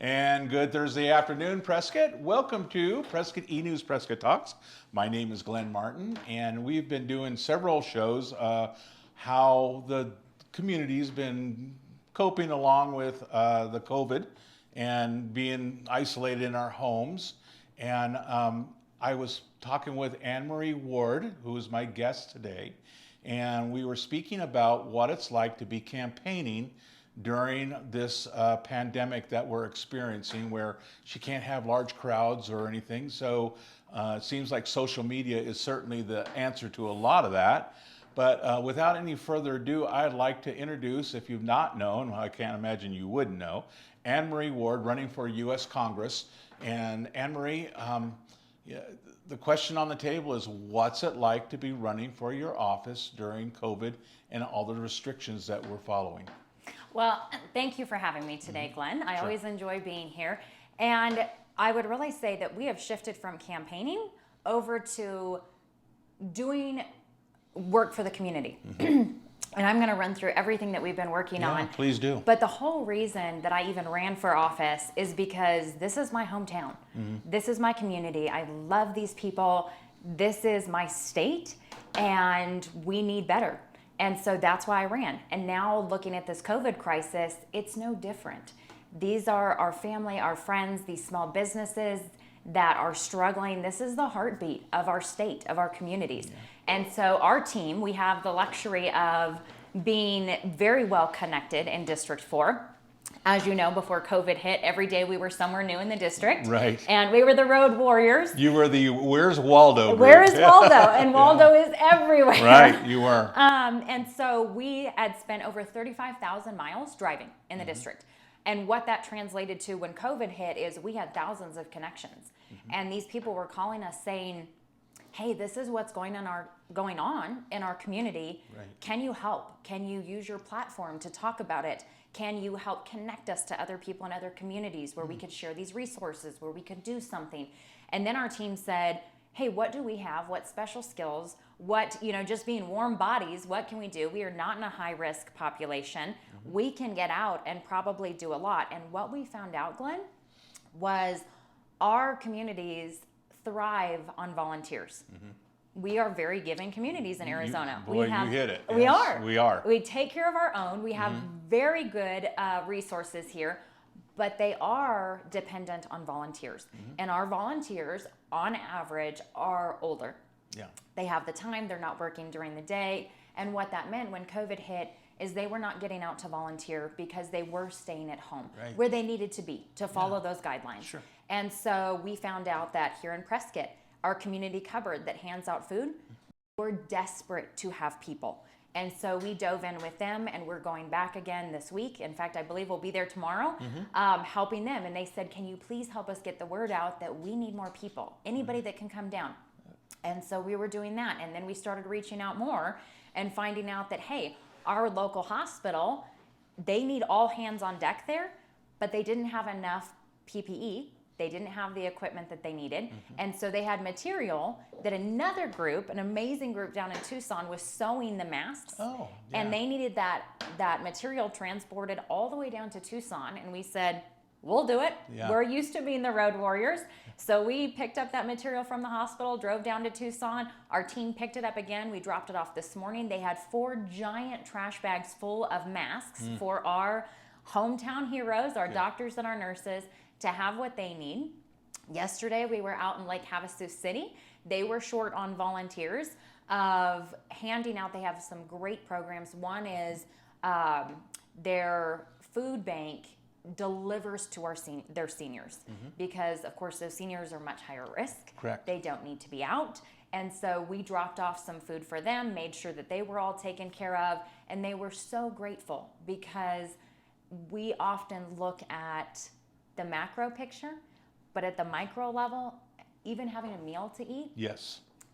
And good Thursday afternoon, Prescott. Welcome to Prescott Enews Prescott Talks. My name is Glenn Martin, and we've been doing several shows how the community's been coping along with the COVID and being isolated in our homes. And I was talking with Anne Marie Ward, who is my guest today, and we were speaking about what it's like to be campaigning during this pandemic that we're experiencing, where she can't have large crowds or anything. So it seems like social media is certainly the answer to a lot of that. But without any further ado, I'd like to introduce, if you've not known, I can't imagine you wouldn't know, Anne Marie Ward, running for U.S. Congress. And Anne Marie, the question on the table is, what's it like to be running for your office during COVID and all the restrictions that we're following? Well, thank you for having me today, Glenn. I always enjoy being here. And I would really say that we have shifted from campaigning over to doing work for the community. And I'm going to run through everything that we've been working on. Please do. But the whole reason that I even ran for office is because this is my hometown. This is my community. I love these people. This is my state, and we need better. And so that's why I ran. And now looking at this COVID crisis, it's no different. These are our family, our friends, these small businesses that are struggling. This is the heartbeat of our state, of our communities. And so our team, we have the luxury of being very well connected in District 4. As you know, before COVID hit, every day we were somewhere new in the district. Right. And we were the road warriors. You were the Where's Waldo group. Where is Waldo? And Waldo is everywhere. Right, you were. And so we had spent over 35,000 miles driving in the district. And what that translated to when COVID hit is we had thousands of connections. And these people were calling us saying, hey, this is what's going on in our community. Right. Can you help? Can you use your platform to talk about it? Can you help connect us to other people in other communities where we could share these resources, where we could do something? And then our team said, hey, what do we have? What special skills? What, just being warm bodies, what can we do? We are not in a high risk population. We can get out and probably do a lot. And what we found out, Glenn, was our communities thrive on volunteers. We are very giving communities in Arizona. You hit it. We Yes, are. We are. We take care of our own. We have very good resources here, but they are dependent on volunteers. And our volunteers, on average, are older. Yeah. They have the time. They're not working during the day. And what that meant when COVID hit is they were not getting out to volunteer because they were staying at home where they needed to be to follow those guidelines. Sure. And so we found out that here in Prescott, our community cupboard that hands out food, we're desperate to have people. And so we dove in with them, and we're going back again this week. In fact, I believe we'll be there tomorrow, helping them. And they said, can you please help us get the word out that we need more people, anybody that can come down. And so we were doing that. And then we started reaching out more and finding out that, hey, our local hospital, they need all hands on deck there, but they didn't have enough PPE. They didn't have the equipment that they needed. And so they had material that another group, an amazing group down in Tucson, was sewing the masks. Oh, yeah. And they needed that material transported all the way down to Tucson. And we said, we'll do it. Yeah. We're used to being the road warriors. So we picked up that material from the hospital, drove down to Tucson. Our team picked it up again. We dropped it off this morning. They had 4 giant trash bags full of masks for our hometown heroes, our doctors and our nurses, to have what they need. Yesterday, we were out in Lake Havasu City. They were short on volunteers of handing out. They have some great programs. One is their food bank delivers to their seniors because, of course, those seniors are much higher risk. Correct. They don't need to be out. And so we dropped off some food for them, made sure that they were all taken care of, and they were so grateful because we often look at the macro picture, but at the micro level, even having a meal to eat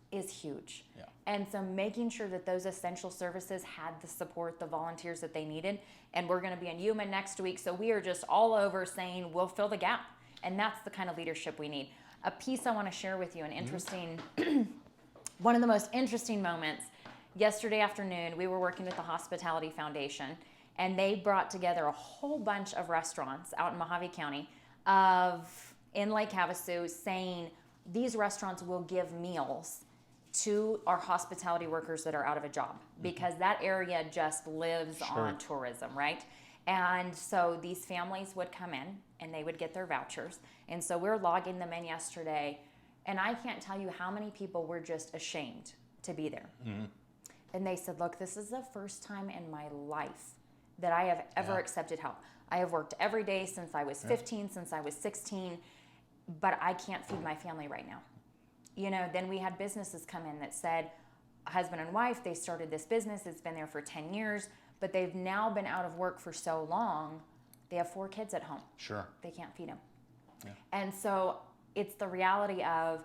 is huge. Yeah. And so making sure that those essential services had the support, the volunteers that they needed. And we're going to be in Yuma next week, so we are just all over saying we'll fill the gap. And that's the kind of leadership we need. A piece I want to share with you, an interesting, one of the most interesting moments. Yesterday afternoon, we were working with the Hospitality Foundation, and they brought together a whole bunch of restaurants out in Mojave County in Lake Havasu saying these restaurants will give meals to our hospitality workers that are out of a job, because that area just lives on tourism, right? And so these families would come in and they would get their vouchers. And so we're logging them in yesterday. And I can't tell you how many people were just ashamed to be there. And they said, look, this is the first time in my life that I have ever accepted help. I have worked every day since I was 15, since I was 16, but I can't feed my family right now. You know, then we had businesses come in that said, husband and wife, they started this business, it's been there for 10 years, but they've now been out of work for so long, they have 4 kids at home. Sure. They can't feed them. And so it's the reality of,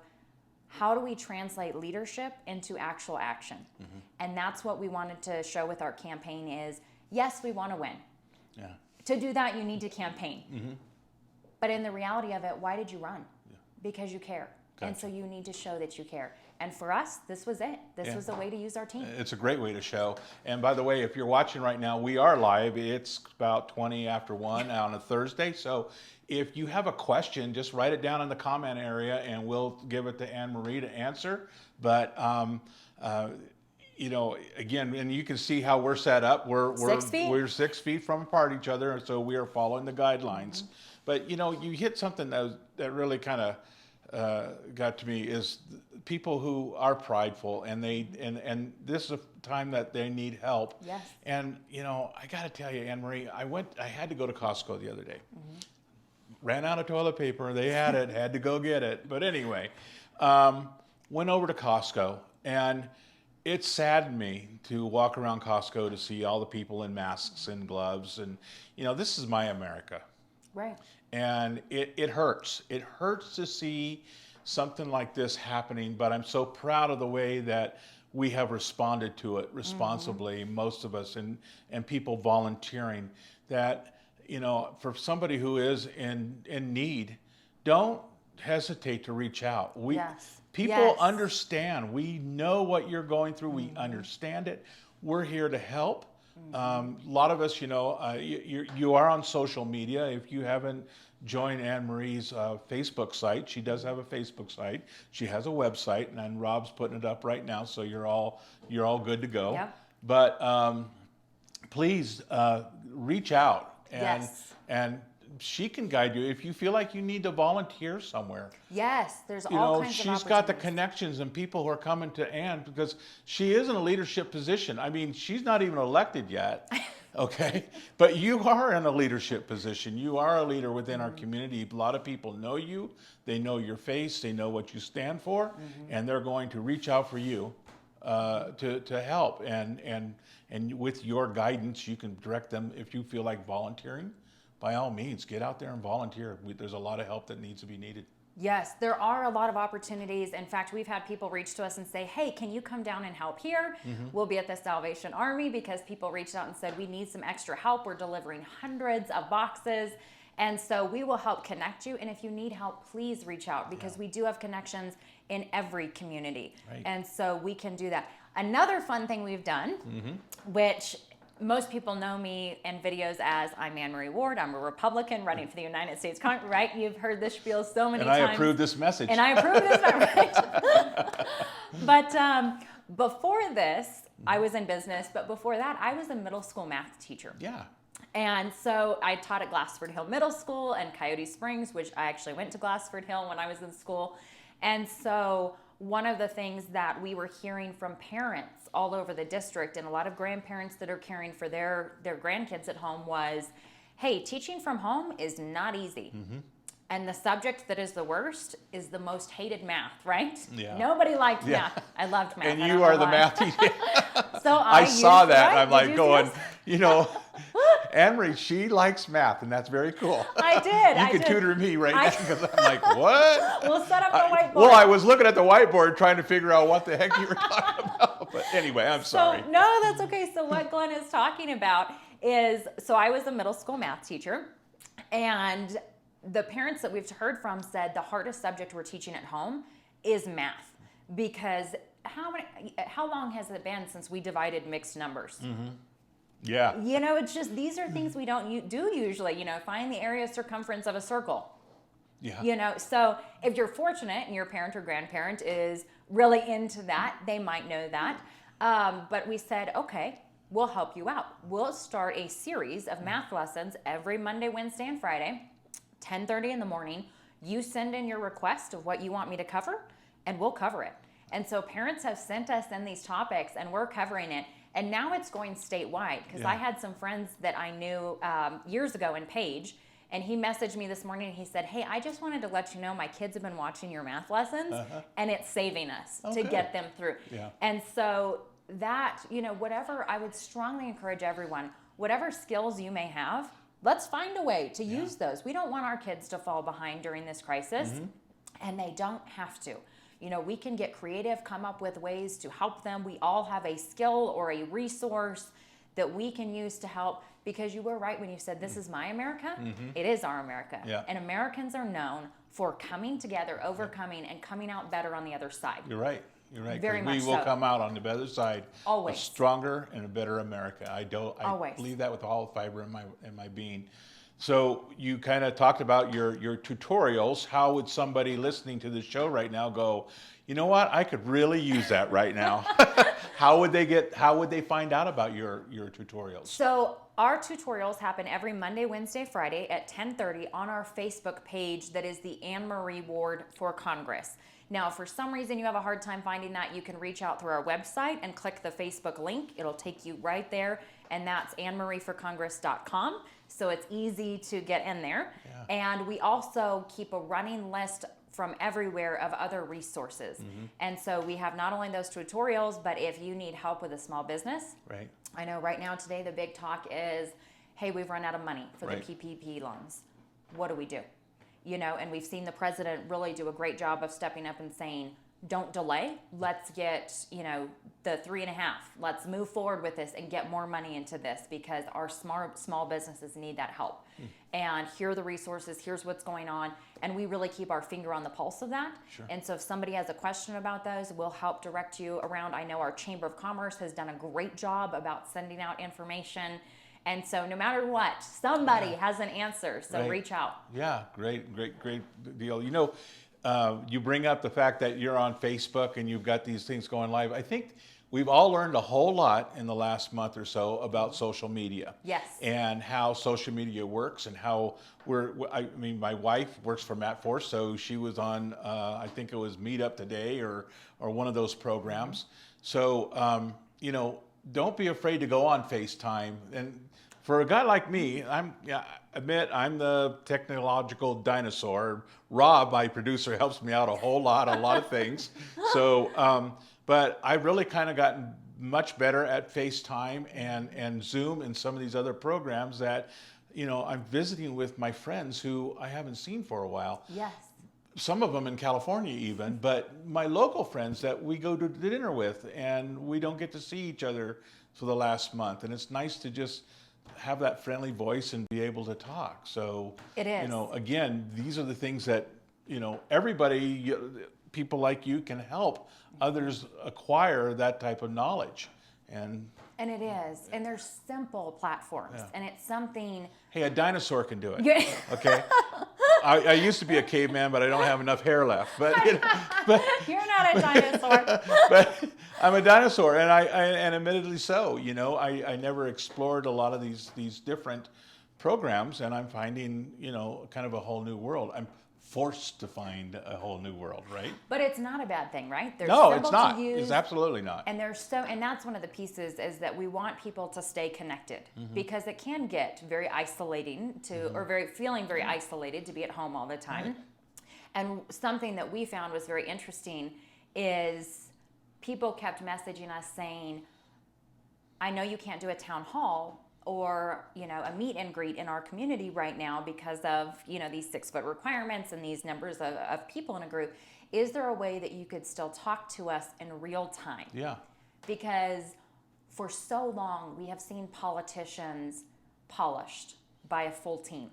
how do we translate leadership into actual action? And that's what we wanted to show with our campaign is, yes, we want to win. To do that, you need to campaign. But in the reality of it, why did you run? Because you care. And so you need to show that you care. And for us, this was it. This was a way to use our team. It's a great way to show. And by the way, if you're watching right now, we are live. It's about 20 after 1 on a Thursday. So if you have a question, just write it down in the comment area and we'll give it to Anne Marie to answer. But, you know, again, and you can see how we're set up. We're 6 feet. We're 6 feet from apart each other. And so we are following the guidelines. But, you know, you hit something that really kind of got to me is people who are prideful and and this is a time that they need help. Yes. And you know, I got to tell you, Anne Marie, I had to go to Costco the other day. Ran out of toilet paper. They had it. Had to go get it. But anyway, went over to Costco, and it saddened me to walk around Costco to see all the people in masks and gloves, and you know, this is my America. Right. And it hurts. It hurts to see something like this happening, but I'm so proud of the way that we have responded to it responsibly, most of us, and people volunteering that, you know, for somebody who is in need, don't hesitate to reach out. People understand. We know what you're going through. We understand it. We're here to help. A lot of us, you know, you are on social media. If you haven't joined Anne Marie's Facebook site, she does have a Facebook site. She has a website, and Rob's putting it up right now, so you're all good to go. Yep. But please reach out, and she can guide you if you feel like you need to volunteer somewhere. Yes, there's You all know, kinds of she's got the opportunities. connections and people who are coming to Anne because she is in a leadership position. I mean, she's not even elected yet, okay? But you are in a leadership position. You are a leader within our community. A lot of people know you. They know your face. They know what you stand for, and they're going to reach out for you to help. And with your guidance, you can direct them if you feel like volunteering. By all means, get out there and volunteer. There's a lot of help that needs to be needed. Yes, there are a lot of opportunities. In fact, we've had people reach to us and say, hey, can you come down and help here? We'll be at the Salvation Army because people reached out and said, we need some extra help. We're delivering hundreds of boxes. And so we will help connect you. And if you need help, please reach out because we do have connections in every community. Right. And so we can do that. Another fun thing we've done, which most people know me in videos as I'm Anne Marie Ward. I'm a Republican running for the United States Congress, right? You've heard this spiel so many times. And I approve this message. And I approve this, right? But before this, I was in business. But before that, I was a middle school math teacher. Yeah. And so I taught at Glassford Hill Middle School and Coyote Springs, which I actually went to Glassford Hill when I was in school. And so one of the things that we were hearing from parents all over the district and a lot of grandparents that are caring for their grandkids at home was, hey, teaching from home is not easy. And the subject that is the worst is the most hated math, right? Yeah. Nobody liked math. I loved math. And you are the math teacher. So I saw that. Right? I'm like going, you know, Anne Marie, she likes math, and that's very cool. I did. You can tutor me right now because I'm like, what? We'll set up the whiteboard. Well, I was looking at the whiteboard trying to figure out what the heck you were talking about. But anyway, I'm sorry. No, that's okay. So what Glenn is talking about is, so I was a middle school math teacher, and the parents that we've heard from said the hardest subject we're teaching at home is math because how long has it been since we divided mixed numbers? Yeah. You know, it's just, these are things we don't do usually, you know, find the area circumference of a circle. Yeah. You know, so if you're fortunate and your parent or grandparent is really into that, they might know that. But we said, okay, we'll help you out. We'll start a series of math lessons every Monday, Wednesday, and Friday, 10:30 in the morning. You send in your request of what you want me to cover, and we'll cover it. And so parents have sent us in these topics, and we're covering it. And now it's going statewide, because I had some friends that I knew years ago in Page, and he messaged me this morning and he said, hey, I just wanted to let you know my kids have been watching your math lessons, and it's saving us to get them through. Yeah. And so that, you know, whatever, I would strongly encourage everyone, whatever skills you may have, let's find a way to use those. We don't want our kids to fall behind during this crisis, and they don't have to. You know, we can get creative, come up with ways to help them. We all have a skill or a resource that we can use to help, because you were right when you said this is my America. It is our America. Yeah. And Americans are known for coming together, overcoming, and coming out better on the other side. You're right. You're right. Very 'Cause much we will so. come out on the better side, Always. a stronger and a better America. I Always. believe that with all fiber in my being. So you kind of talked about your tutorials. How would somebody listening to this show right now go, you know what, I could really use that right now? How would they find out about your tutorials? So our tutorials happen every Monday, Wednesday, Friday at 10:30 on our Facebook page that is the Anne Marie Ward for Congress. Now, if for some reason you have a hard time finding that, you can reach out through our website and click the Facebook link. It'll take you right there, and that's annemarieforcongress.com. So it's easy to get in there. And we also keep a running list from everywhere of other resources. And so we have not only those tutorials, but if you need help with a small business, Right. I know right now today the big talk is, hey, we've run out of money for the PPP loans. What do we do? You know, and we've seen the president really do a great job of stepping up and saying, don't delay. Let's get, you know, the 3.5. Let's move forward with this and get more money into this, because our small businesses need that help. And here are the resources. Here's what's going on. And we really keep our finger on the pulse of that. And so if somebody has a question about those, we'll help direct you around. I know our Chamber of Commerce has done a great job about sending out information. And so no matter what, somebody has an answer. So reach out. Yeah, great deal. You know, you bring up the fact that you're on Facebook and you've got these things going live. I think we've all learned a whole lot in the last month or so about social media. Yes. And how social media works, and how I mean, my wife works for Matt Force, so she was on, I think it was Meetup Today or one of those programs. So, you know, don't be afraid to go on FaceTime. And for a guy like me, I'm the technological dinosaur. Rob, my producer, helps me out a lot of things. So, but I've really kind of gotten much better at FaceTime and Zoom and some of these other programs that, you know, I'm visiting with my friends who I haven't seen for a while. Yes. Some of them in California even, but my local friends that we go to dinner with, and we don't get to see each other for the last month. And it's nice to just have that friendly voice and be able to talk. So, It is. you know, again, these are the things that, you know, everybody, people like you can help others acquire that type of knowledge. And it is. And there's simple platforms. And it's something. hey, a dinosaur can do it. Okay. I used to be a caveman, but I don't have enough hair left. But, you know, You're not a dinosaur. but I'm a dinosaur, and admittedly so. You know, I never explored a lot of these different programs, and I'm finding, you know, kind of a whole new world. I'm forced to find a whole new world, right? But it's not a bad thing, right? They're No, simple it's not. to use, It's absolutely not. and and that's one of the pieces, is that we want people to stay connected, because it can get very isolating or feeling very isolated to be at home all the time. And something that we found was very interesting is people kept messaging us saying, I know you can't do a town hall or, you know, a meet and greet in our community right now because of, you know, these 6-foot requirements and these numbers of people in a group. Is there a way that you could still talk to us in real time? Yeah. Because for so long we have seen politicians polished by a full team.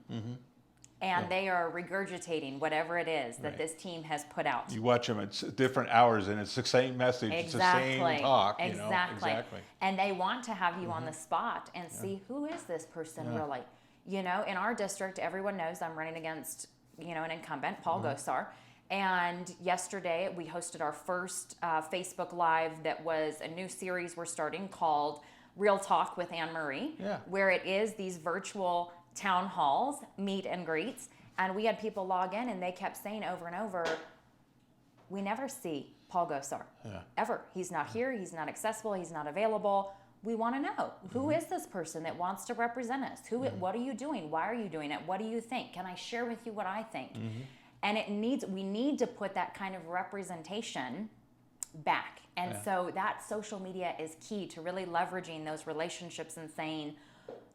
And they are regurgitating whatever it is that this team has put out. You watch them at different hours, and it's the same message. It's the same talk. You know? Exactly. And they want to have you on the spot and see, who is this person really? You know, in our district, everyone knows I'm running against an incumbent, Paul Gosar. And yesterday we hosted our first Facebook Live that was a new series we're starting called Real Talk with Anne Marie, where it is these virtual town halls, meet and greets. And we had people log in and they kept saying over and over, we never see Paul Gosar, ever. He's not here, he's not accessible, he's not available. We want to know, who is this person that wants to represent us? What are you doing? Why are you doing it? What do you think? Can I share with you what I think? And we need to put that kind of representation back. And so that social media is key to really leveraging those relationships and saying,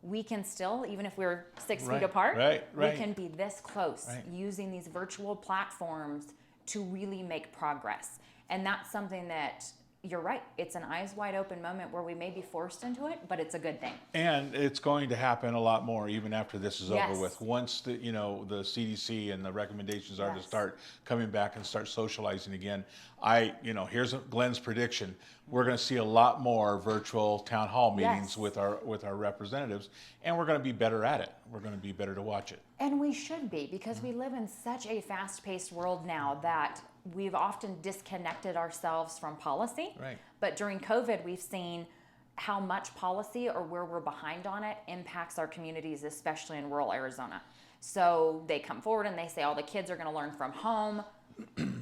we can still, even if we're 6 feet apart, we can be this close using these virtual platforms to really make progress. And that's something that, you're right, it's an eyes wide open moment where we may be forced into it, but it's a good thing. And it's going to happen a lot more even after this is over with. Once the the CDC and the recommendations are to start coming back and start socializing again, here's Glenn's prediction. We're going to see a lot more virtual town hall meetings with our representatives, and we're going to be better at it. We're going to be better to watch it. And we should be, because we live in such a fast-paced world now that we've often disconnected ourselves from policy. Right. But during COVID, we've seen how much policy or where we're behind on it impacts our communities, especially in rural Arizona. So they come forward and they say, the kids are going to learn from home.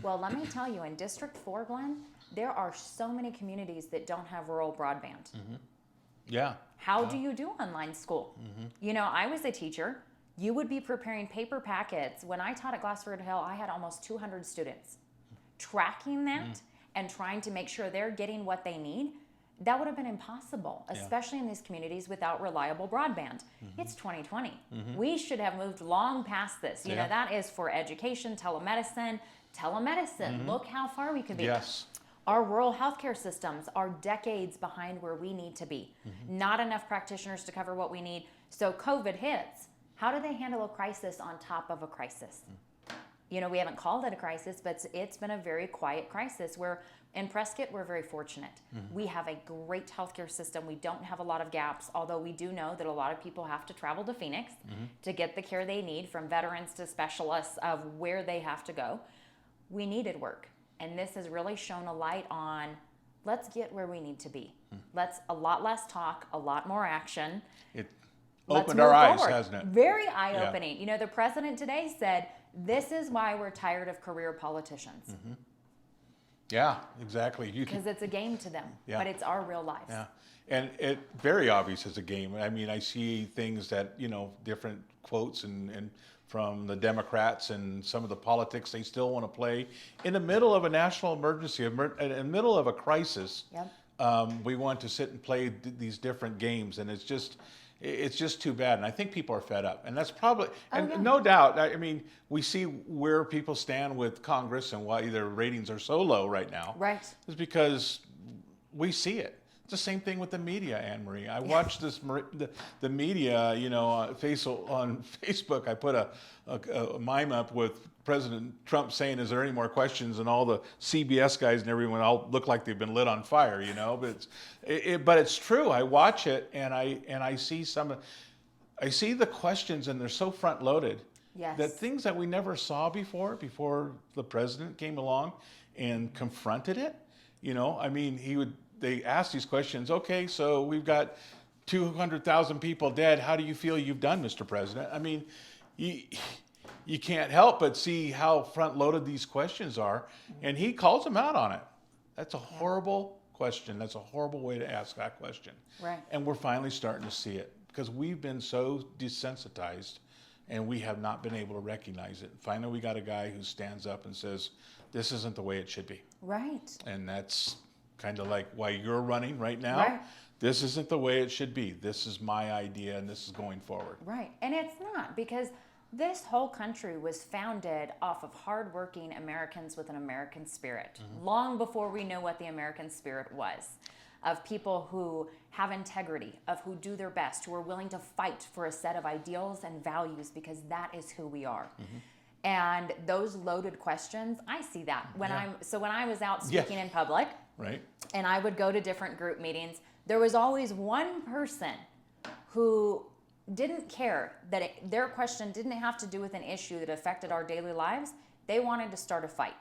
Well, let me tell you, in District 4, Glenn, there are so many communities that don't have rural broadband. How do you do online school? I was a teacher. You would be preparing paper packets. When I taught at Glassford Hill, I had almost 200 students. Tracking that and trying to make sure they're getting what they need, that would have been impossible, especially in these communities without reliable broadband. It's 2020. We should have moved long past this. You know, that is for education, telemedicine. Look how far we could be. Our rural healthcare systems are decades behind where we need to be. Not enough practitioners to cover what we need. So COVID hits. How do they handle a crisis on top of a crisis? We haven't called it a crisis, but it's been a very quiet crisis where in Prescott, we're very fortunate. We have a great healthcare system. We don't have a lot of gaps, although we do know that a lot of people have to travel to Phoenix to get the care they need, from veterans to specialists of where they have to go. We needed work. And this has really shown a light on, let's get where we need to be. Let's a lot less talk, a lot more action. Opened our eyes, hasn't it? Very eye-opening. The president today said, this is why we're tired of career politicians. Yeah, exactly. Because it's a game to them, but it's our real lives. Yeah, and it very obvious as a game. I mean, I see things that, different quotes and from the Democrats and some of the politics they still want to play. In the middle of a national emergency, in the middle of a crisis, we want to sit and play these different games, and it's just too bad. And I think people are fed up. And that's probably, no doubt, I mean, we see where people stand with Congress and why their ratings are so low right now. Right. Is because we see it. It's the same thing with the media, Anne Marie. I watched the media, on Facebook. I put a mime up with President Trump saying, "Is there any more questions?" And all the CBS guys and everyone all look like they've been lit on fire, But it's true. I watch it and I see I see the questions, and they're so front loaded. That things that we never saw before the president came along and confronted it. I mean, they asked these questions. Okay, so we've got 200,000 people dead. How do you feel you've done, Mr. President? I mean, you can't help but see how front-loaded these questions are, and he calls them out on it. That's a horrible question. That's a horrible way to ask that question. Right. And we're finally starting to see it because we've been so desensitized, and we have not been able to recognize it. Finally, we got a guy who stands up and says, "This isn't the way it should be." Right. And that's kind of like why you're running right now. Right. This isn't the way it should be. This is my idea, and this is going forward. Right. And it's not, because this whole country was founded off of hardworking Americans with an American spirit, long before we know what the American spirit was, of people who have integrity, of who do their best, who are willing to fight for a set of ideals and values, because that is who we are. And those loaded questions, I see that when I was out speaking in public, right, and I would go to different group meetings, there was always one person who didn't care that their question didn't have to do with an issue that affected our daily lives. They wanted to start a fight.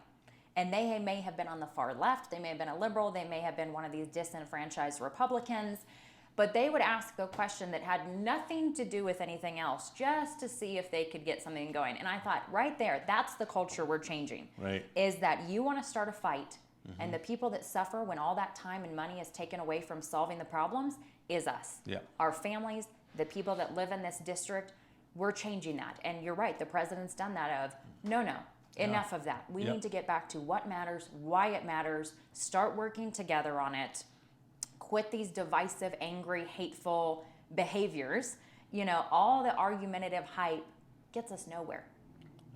And they may have been on the far left, they may have been a liberal, they may have been one of these disenfranchised Republicans, but they would ask a question that had nothing to do with anything else, just to see if they could get something going. And I thought, right there, that's the culture we're changing. Right. Is that you want to start a fight, and the people that suffer when all that time and money is taken away from solving the problems is us. Yeah. Our families, the people that live in this district, we're changing that. And you're right, the president's done that of, no, enough of that. We need to get back to what matters, why it matters, start working together on it, quit these divisive, angry, hateful behaviors. You know, all the argumentative hype gets us nowhere.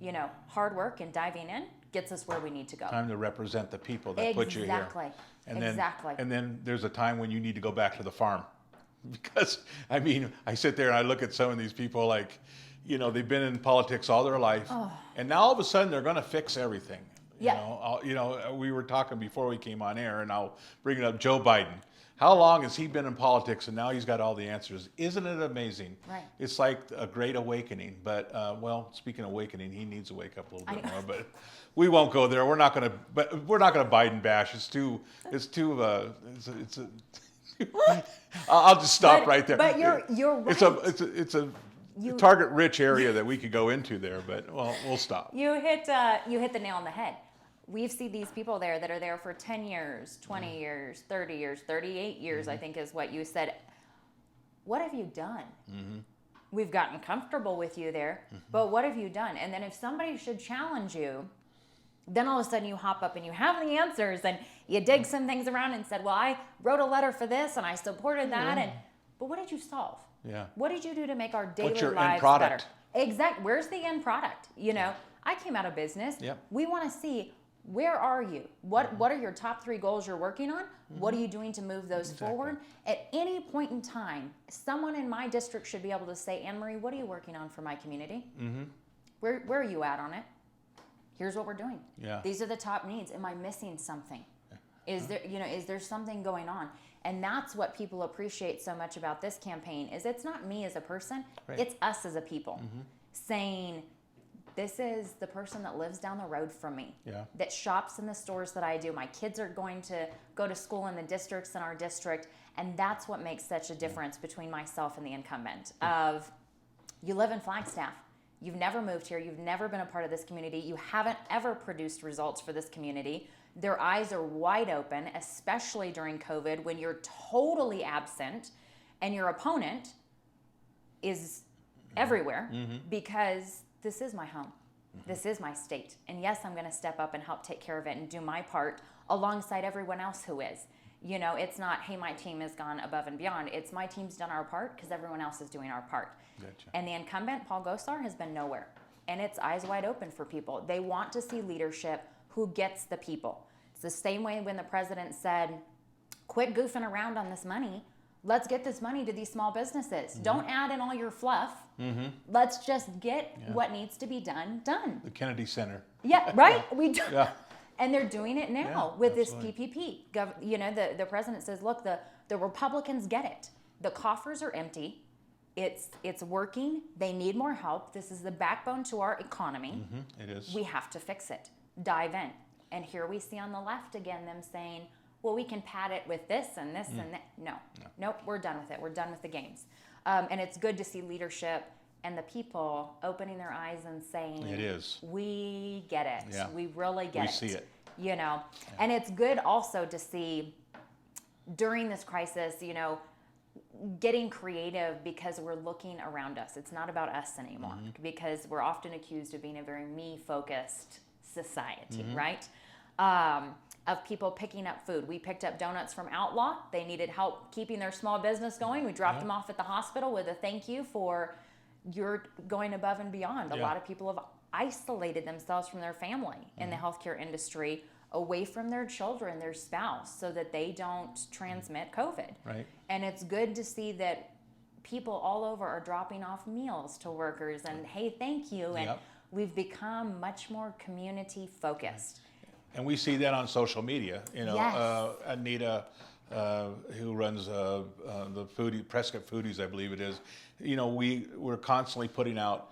You know, hard work and diving in gets us where we need to go. Time to represent the people that put you here. Exactly. And then there's a time when you need to go back to the farm. Because, I mean, I sit there and I look at some of these people like, you know, they've been in politics all their life. And now all of a sudden they're going to fix everything. You know, we were talking before we came on air, and I'll bring it up, Joe Biden. How long has he been in politics, and now he's got all the answers? Isn't it amazing? Right. It's like a great awakening. But, well, speaking of awakening, he needs to wake up a little bit more. But we won't go there. We're not going to Biden bash. I'll just stop right there. But you're right. It's a target-rich area that we could go into there, but well, we'll stop. You hit the nail on the head. We've seen these people there that are there for 10 years, 20 years, 30 years, 38 years, I think is what you said. What have you done? We've gotten comfortable with you there, but what have you done? And then if somebody should challenge you, then all of a sudden you hop up and you have the answers, and you dig some things around and said, well, I wrote a letter for this and I supported that. But what did you solve? Yeah. What did you do to make our daily What's your lives end product? better? Exactly. Where's the end product? You know, I came out of business. We want to see, where are you? What are your top 3 goals you're working on? What are you doing to move those forward? At any point in time, someone in my district should be able to say, Anne Marie, what are you working on for my community? Where are you at on it? Here's what we're doing. These are the top needs. Am I missing something? Is there something going on? And that's what people appreciate so much about this campaign, is it's not me as a person, it's us as a people saying, this is the person that lives down the road from me, that shops in the stores that I do. My kids are going to go to school in the districts in our district, and that's what makes such a difference between myself and the incumbent. Of, you live in Flagstaff, you've never moved here, you've never been a part of this community, you haven't ever produced results for this community. Their eyes are wide open, especially during COVID, when you're totally absent and your opponent is everywhere, because this is my home. This is my state. And yes, I'm going to step up and help take care of it and do my part alongside everyone else who is. You know, it's not, hey, my team has gone above and beyond. It's my team's done our part because everyone else is doing our part. Gotcha. And the incumbent, Paul Gosar, has been nowhere. And it's eyes wide open for people. They want to see leadership who gets the people. It's the same way when the president said, quit goofing around on this money. Let's get this money to these small businesses. Don't add in all your fluff. Let's just get what needs to be done. The Kennedy Center. Yeah, right? We do. And they're doing it now with absolutely. this PPP. You know, the president says, look, the Republicans get it. The coffers are empty. It's working. They need more help. This is the backbone to our economy. It is. We have to fix it. Dive in. And here we see on the left again them saying, well, we can pad it with this and this and that. Nope, we're done with it. We're done with the games. And it's good to see leadership and the people opening their eyes and saying, it is. We get it. Yeah. We really get it. We see it. You know, and it's good also to see during this crisis, you know, getting creative because we're looking around us. It's not about us anymore because we're often accused of being a very me-focused society, right? Of people picking up food. We picked up donuts from Outlaw. They needed help keeping their small business going. We dropped them off at the hospital with a thank you for your going above and beyond. A lot of people have isolated themselves from their family in the healthcare industry, away from their children, their spouse, so that they don't transmit COVID. Right. And it's good to see that people all over are dropping off meals to workers and, hey, thank you. And we've become much more community focused. And we see that on social media. You know, Anita who runs the Prescott Foodies, I believe it is. We're constantly putting out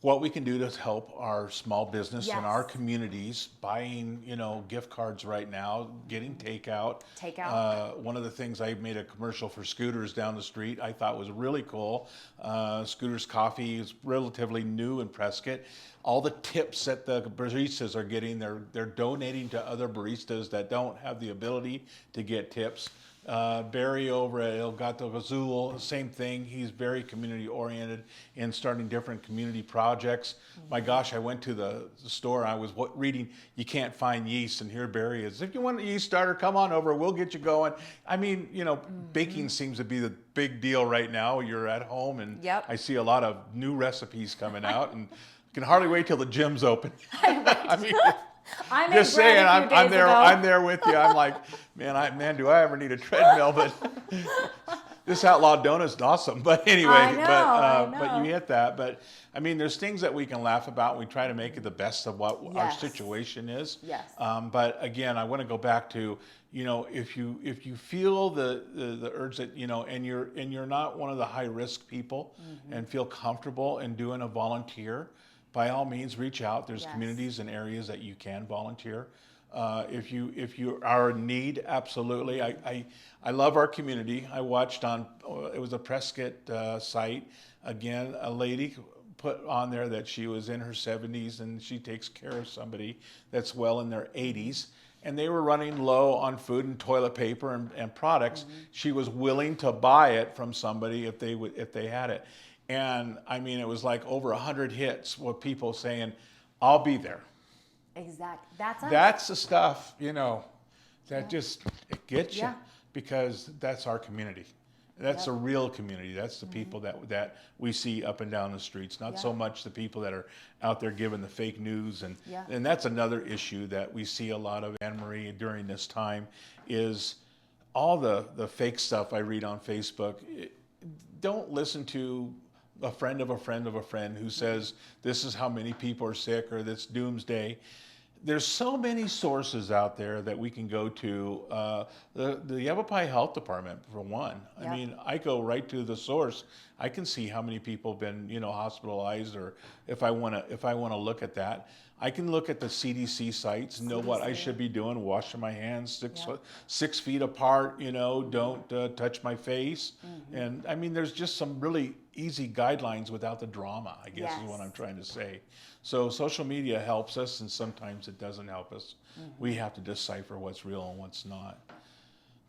what we can do to help our small business and our Yes. communities, buying, gift cards right now, getting takeout. Takeout. One of the things, I made a commercial for Scooters down the street, I thought was really cool. Scooters Coffee is relatively new in Prescott. All the tips that the baristas are getting, they're donating to other baristas that don't have the ability to get tips. Barry over at El Gato Azul, same thing. He's very community oriented in starting different community projects. My gosh, I went to the store. I was reading, you can't find yeast, and here Barry is. If you want a yeast starter, come on over. We'll get you going. I mean, baking seems to be the big deal right now. You're at home, and Yep. I see a lot of new recipes coming out, and can hardly wait till the gym's open. I mean, I made just bread saying, a few I'm days there. ago. I'm there with you. I'm like, man, do I ever need a treadmill? But this outlaw donut's awesome. But anyway, I know. but you hit that. But I mean, there's things that we can laugh about. We try to make it the best of what our Yes. situation is. Yes. But again, I want to go back to, if you feel the urge that, and you're not one of the high risk people, and feel comfortable in doing a volunteer, by all means, reach out. There's Yes. communities and areas that you can volunteer. If you are in need, absolutely. I love our community. I watched on, it was a Prescott site, again, a lady put on there that she was in her 70s and she takes care of somebody that's well in their 80s. And they were running low on food and toilet paper and products. She was willing to buy it from somebody if they had it. And I mean, it was like over 100 hits with people saying, I'll be there. Exactly. That's us. That's the stuff, that just, it gets you, Yeah. because that's our community. That's Yep. a real community. That's the people that we see up and down the streets, not so Yeah. much the people that are out there giving the fake news. Yeah. And that's another issue that we see a lot of, Anne Marie, during this time, is all the fake stuff I read on Facebook. Don't listen to a friend of a friend of a friend who says this is how many people are sick or this doomsday. There's so many sources out there that we can go to. The Yavapai Health Department, for one. Yep. I mean, I go right to the source. I can see how many people have been, hospitalized, or if I want to look at that. I can look at the CDC sites and know what I CDC. should be doing, washing my hands Yep. 6 feet apart, don't touch my face. And I mean, there's just some really easy guidelines without the drama, I guess is what Yes. I'm trying to say. So social media helps us, and sometimes it doesn't help us. We have to decipher what's real and what's not.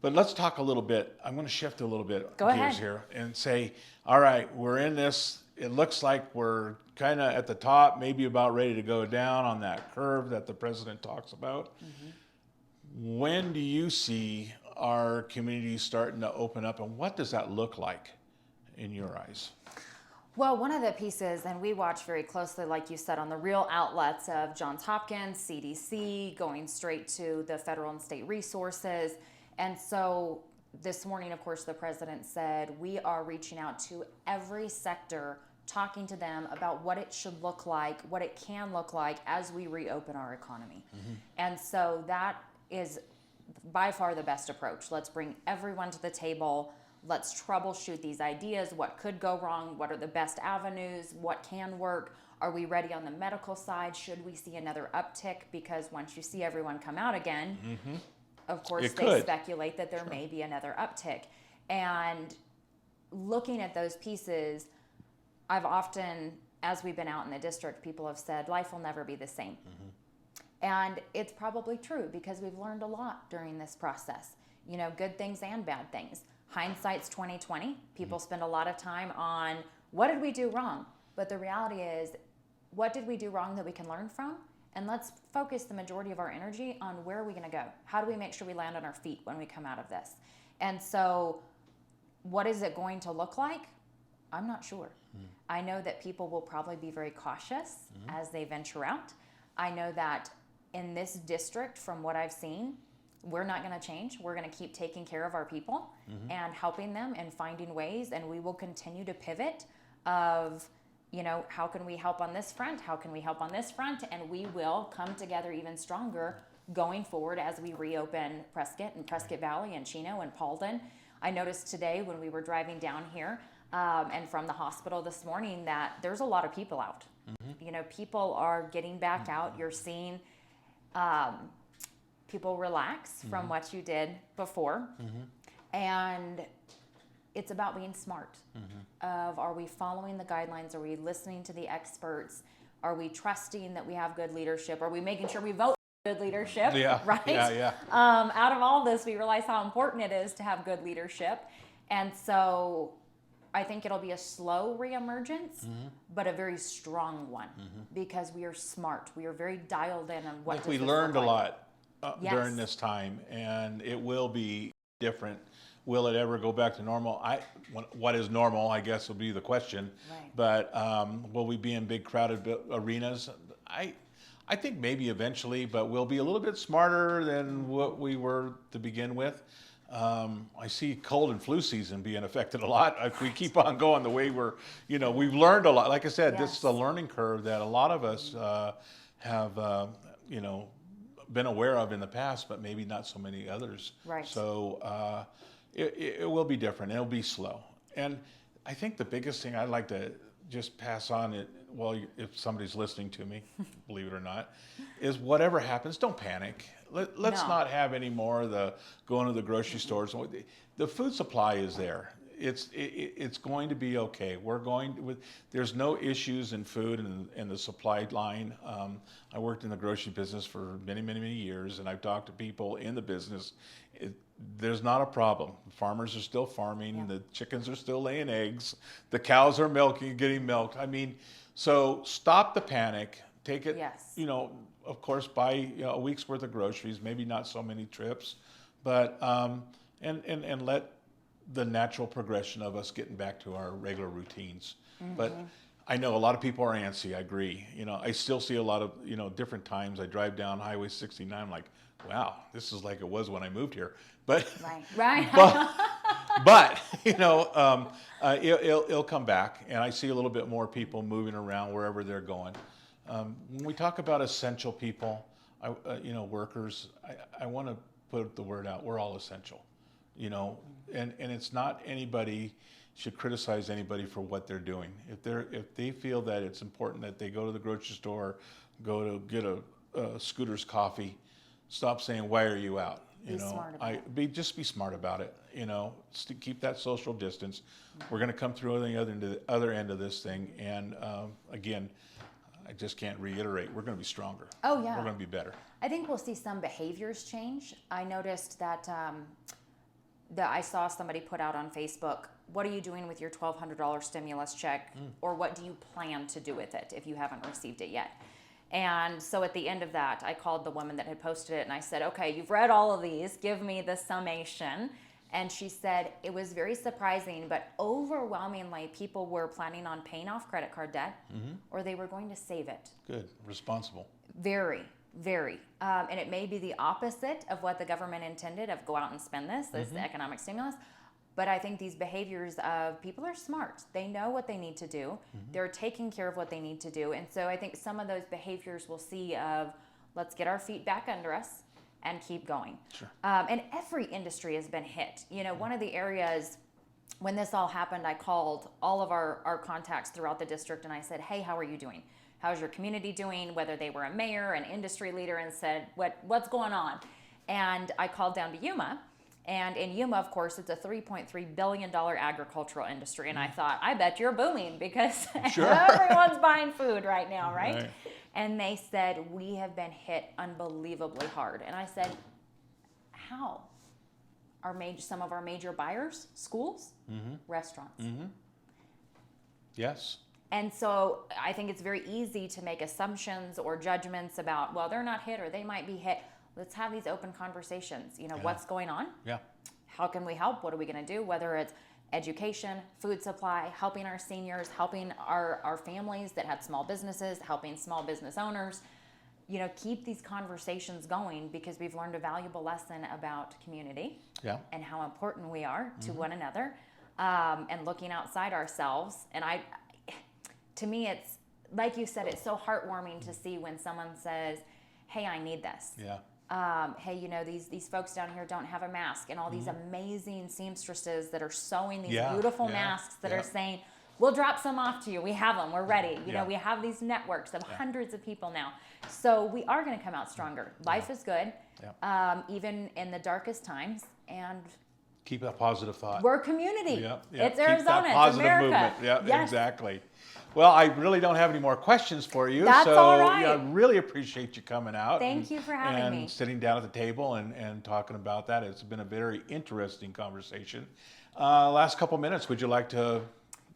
But let's talk a little bit. I'm going to shift a little bit Go gears ahead. here and say, all right, we're in this. It looks like we're kind of at the top, maybe about ready to go down on that curve that the president talks about. When do you see our community starting to open up, and what does that look like in your eyes? Well, one of the pieces, and we watch very closely, like you said, on the real outlets of Johns Hopkins, CDC, going straight to the federal and state resources. And so this morning, of course, the president said, we are reaching out to every sector, talking to them about what it should look like, what it can look like as we reopen our economy. And so that is by far the best approach. Let's bring everyone to the table. Let's troubleshoot these ideas. What could go wrong? What are the best avenues? What can work? Are we ready on the medical side? Should we see another uptick? Because once you see everyone come out again, of course, It they could. speculate that there may be another uptick. And looking at those pieces, I've often, as we've been out in the district, people have said, life will never be the same. And it's probably true, because we've learned a lot during this process, good things and bad things. Hindsight's 2020. People spend a lot of time on what did we do wrong? But the reality is, what did we do wrong that we can learn from? And let's focus the majority of our energy on where are we going to go? How do we make sure we land on our feet when we come out of this? And so what is it going to look like? I'm not sure. I know that people will probably be very cautious as they venture out. I know that in this district, from what I've seen, we're not going to change. We're going to keep taking care of our people and helping them and finding ways, and we will continue to pivot of how can we help on this front? How can we help on this front? And we will come together even stronger going forward as we reopen Prescott and Prescott Valley and Chino and Paulden. I noticed today when we were driving down here and from the hospital this morning that there's a lot of people out. People are getting back out. You're seeing people relax from what you did before. And it's about being smart of, are we following the guidelines? Are we listening to the experts? Are we trusting that we have good leadership? Are we making sure we vote for good leadership? Yeah, right? yeah. Out of all this, we realize how important it is to have good leadership. And so I think it'll be a slow reemergence, but a very strong one because we are smart. We are very dialed in on what we does this learned a look like. lot Yes. during this time, and it will be different. Will it ever go back to normal? What is normal, I guess, will be the question. Right. But will we be in big crowded arenas? I think maybe eventually, but we'll be a little bit smarter than what we were to begin with. I see cold and flu season being affected a lot. If we keep on going the way we've learned a lot. Like I said, this is a learning curve that a lot of us have, been aware of in the past, but maybe not so many others. Right. So it will be different. It'll be slow. And I think the biggest thing I'd like to just pass on if somebody's listening to me, believe it or not, is whatever happens, don't panic. Let's not have any more of the going to the grocery stores. The food supply is there. It's going to be okay. There's no issues in food and the supply line. I worked in the grocery business for many, many, many years, and I've talked to people in the business. There's not a problem. The farmers are still farming. Yeah. The chickens are still laying eggs. The cows are getting milked. So stop the panic. Take it, of course, buy a week's worth of groceries, maybe not so many trips, but, and let the natural progression of us getting back to our regular routines. But I know a lot of people are antsy, I agree. I still see a lot of, different times I drive down Highway 69, I'm like, wow, this is like it was when I moved here. But, right. but it'll come back, and I see a little bit more people moving around wherever they're going. When we talk about essential people, workers, I want to put the word out. We're all essential, and it's not anybody should criticize anybody for what they're doing. If they feel that it's important that they go to the grocery store, go to get a Scooter's coffee, stop saying, "Why are you out?" Smart about it. Just be smart about it. Keep that social distance. We're going to come through the other end of this thing, and again, I just can't reiterate. We're going to be stronger. Oh yeah, we're going to be better. I think we'll see some behaviors change. I noticed that I saw somebody put out on Facebook, "What are you doing with your $1,200 stimulus check, or what do you plan to do with it if you haven't received it yet?" And so at the end of that, I called the woman that had posted it and I said, "Okay, you've read all of these. Give me the summation." And she said it was very surprising, but overwhelmingly people were planning on paying off credit card debt or they were going to save it. Good, responsible. Very, very. And it may be the opposite of what the government intended of go out and spend this the economic stimulus. But I think these behaviors of people are smart. They know what they need to do. They're taking care of what they need to do. And so I think some of those behaviors we'll see of, let's get our feet back under us and keep going. Sure. And every industry has been hit. One of the areas when this all happened, I called all of our contacts throughout the district and I said, "Hey, how are you doing? How's your community doing?" Whether they were a mayor, an industry leader, and said, what's going on? And I called down to Yuma. And in Yuma, of course, it's a $3.3 billion agricultural industry. And I thought, I bet you're booming because everyone's buying food right now, right? And they said, "We have been hit unbelievably hard." And I said, "How?" Some of our major buyers, schools, restaurants. Yes. And so I think it's very easy to make assumptions or judgments about, well, they're not hit or they might be hit. Let's have these open conversations. What's going on? Yeah. How can we help? What are we going to do? Whether it's education, food supply, helping our seniors, helping our families that had small businesses, helping small business owners. Keep these conversations going because we've learned a valuable lesson about community and how important we are to one another and looking outside ourselves. And to me, it's like you said, it's so heartwarming to see when someone says, hey, I need this. Yeah. Hey, you know, these folks down here don't have a mask, and all these amazing seamstresses that are sewing these beautiful masks that are saying, we'll drop some off to you. We have them. We're ready. You know, we have these networks of hundreds of people now. So we are going to come out stronger. Life is good, even in the darkest times. And keep that positive thought. we're a community. It's Keep Arizona. that positive it's America. movement. Yeah, yes. exactly. Well, I really don't have any more questions for you. That's so, all right. I really appreciate you coming out. Thank you for having me. And sitting down at the table and talking about that. It's been a very interesting conversation. Last couple minutes, would you like to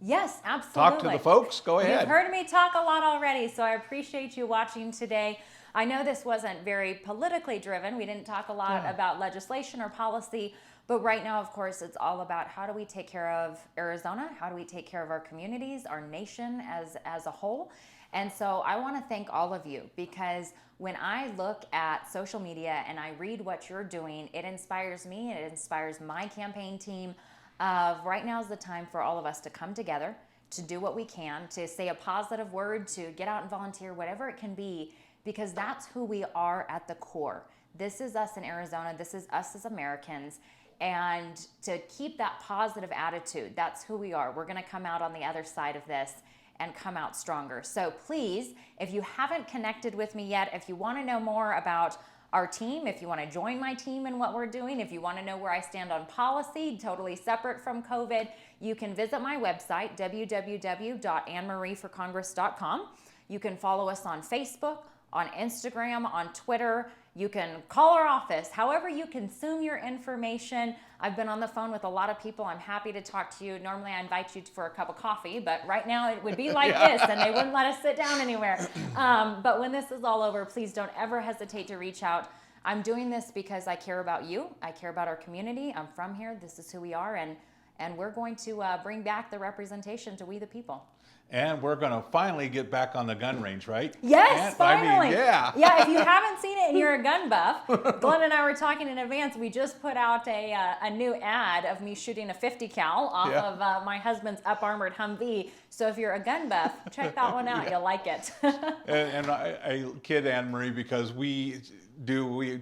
Yes, absolutely. talk to the folks? Go ahead. You've heard me talk a lot already, so I appreciate you watching today. I know this wasn't very politically driven. We didn't talk a lot about legislation or policy, but right now, of course, it's all about how do we take care of Arizona? How do we take care of our communities, our nation as a whole? And so I want to thank all of you, because when I look at social media and I read what you're doing, it inspires me and it inspires my campaign team. Right now is the time for all of us to come together, to do what we can, to say a positive word, to get out and volunteer, whatever it can be, because that's who we are at the core. This is us in Arizona. This is us as Americans. And to keep that positive attitude, that's who we are. We're going to come out on the other side of this and come out stronger. So please, if you haven't connected with me yet, if you want to know more about our team, if you want to join my team in what we're doing, if you want to know where I stand on policy, totally separate from COVID, you can visit my website, www.annemarieforcongress.com. You can follow us on Facebook, on Instagram, on Twitter. You can call our office. However you consume your information. I've been on the phone with a lot of people. I'm happy to talk to you. Normally I invite you for a cup of coffee, but right now it would be like this, and they wouldn't let us sit down anywhere. But when this is all over, please don't ever hesitate to reach out. I'm doing this because I care about you. I care about our community. I'm from here. This is who we are, and we're going to bring back the representation to we the people. And we're going to finally get back on the gun range, right? Yes, and, finally. I mean, yeah. Yeah, if you haven't seen it and you're a gun buff, Glenn and I were talking in advance. We just put out a new ad of me shooting a 50 cal off of my husband's up-armored Humvee. So if you're a gun buff, check that one out. You'll like it. and I kid Anne Marie because we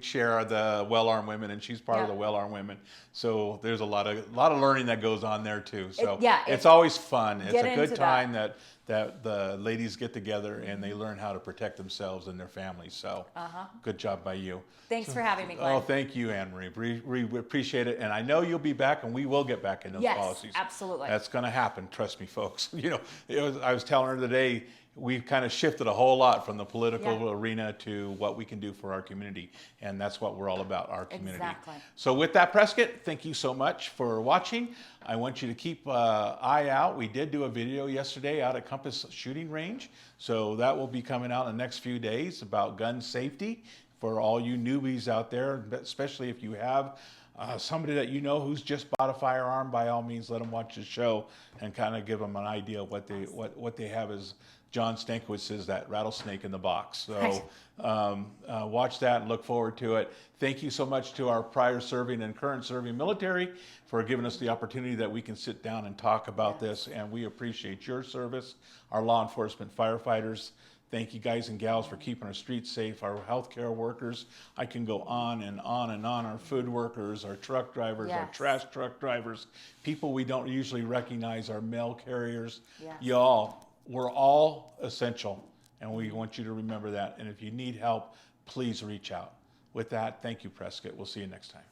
share the well-armed women, and she's part of the well-armed women. So there's a lot of learning that goes on there too. So it's always fun. It's a good time that the ladies get together and they learn how to protect themselves and their families. So good job by you. Thanks for having me, Glenn. Oh, thank you, Anne Marie. We appreciate it, and I know you'll be back, and we will get back in those policies. Yes, absolutely. That's going to happen. Trust me, folks. You know, I was telling her today, we've kind of shifted a whole lot from the political arena to what we can do for our community. And that's what we're all about, our community. Exactly. So with that, Prescott, thank you so much for watching. I want you to keep an eye out. We did do a video yesterday out at Compass Shooting Range. So that will be coming out in the next few days about gun safety for all you newbies out there, especially if you have somebody that you know who's just bought a firearm. By all means, let them watch the show and kind of give them an idea of what they have as John Stankiewicz says, that rattlesnake in the box. So watch that and look forward to it. Thank you so much to our prior serving and current serving military for giving us the opportunity that we can sit down and talk about this. And we appreciate your service, our law enforcement firefighters. Thank you guys and gals for keeping our streets safe, our healthcare workers. I can go on and on and on. Our food workers, our truck drivers, our trash truck drivers, people we don't usually recognize, our mail carriers. Y'all, we're all essential, and we want you to remember that. And if you need help, please reach out. With that, thank you, Prescott. We'll see you next time.